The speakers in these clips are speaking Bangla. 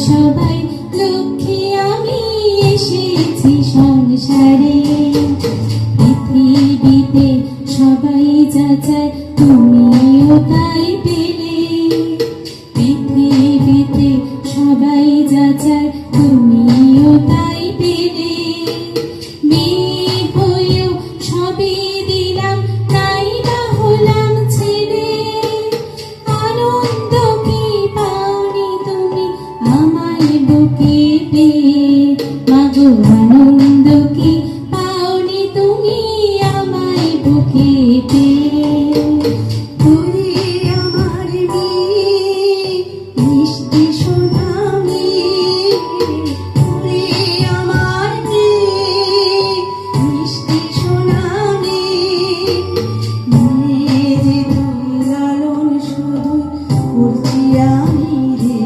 সবাই লক্ষ্মী আমি এসেছি সংসারে পৃথিবীতে সবাই যা চায় তুমিও তাই পেলে পৃথিবীতে সবাই যা চায় তুমিও তাই পেলে মেয়ে হয়েও সবই দিলাম তাই না হলাম ছেলে আনন্দ কি পাওনি তুমি আমায় বুকে পেয়ে মাগো আনন্দ কি পাওনি তুমি আমায় বুকে পেয়ে তুই আমার মেয়ে মিষ্টি সোনা মেয়ে তুই আমার মেয়ে মিষ্টি সোনা মেয়ে যে তুই লালন শুধু করছি আমি রে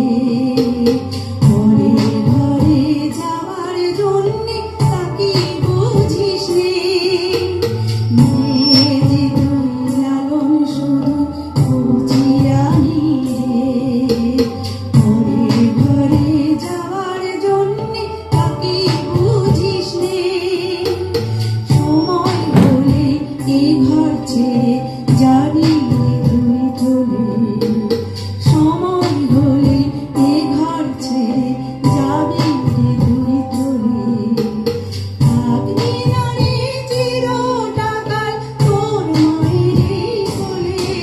ঘরে ঘরে যাওয়ার জন্যে তাকে বুঝিস রে যে তুই লালন শুধু করছি আমি রে ঘরে ঘরে যাওয়ার জন্যে তাকে বুঝিস রে সময় হলে এ ঘর ছেড়ে যাবি তুই চলে সময় হলে এ ঘর ছেড়ে যাবি তুই চলে থাকবি না রে চিরকাল তোর মায়েরই কোলে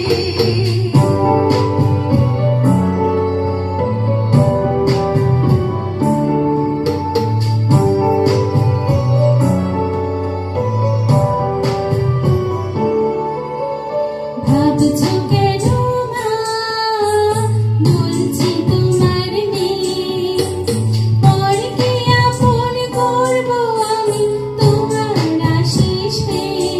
ভাবছো কেন মা বলছি তোমার মেয়ে পরকে আপন করবো আমি তোমার আশিস পেয়ে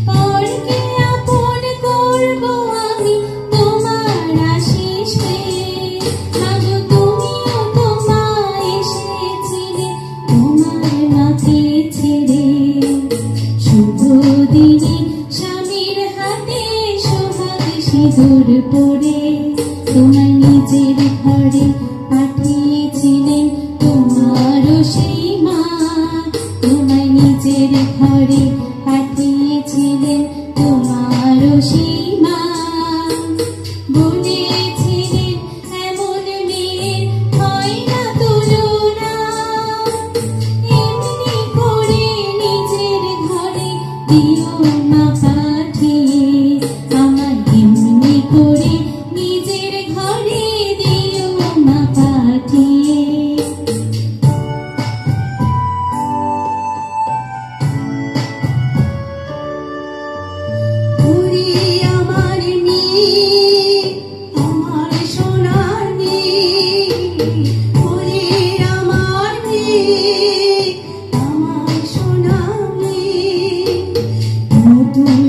পরকে আপন করবো আমি তোমার আশিস পেয়ে মাগো তুমিও তো মা এসেছিলে তোমার মাকে ছেড়ে শুভ দিনে স্বামীর হাতে সোহাগ সিঁদুর পরে তোমার নিজের ঘরে পাঠিয়েছিলেন তোমারও সেই মা তোমার নিজের ঘরে পাঠিয়েছিলেন তোমারও সেই মা বলেছিলেন এমন মেয়ের হয় না তুলনা এমনি করে নিজের ঘরে দিও মা পাঠিয়ে আমার এমনি করে নিজের ঘরে দিও মা পাঠিয়ে ওরে আমার মেয়ে আমার সোনার মেয়ে ওরে আমার মেয়ে আমার সোনার মেয়ে নতুন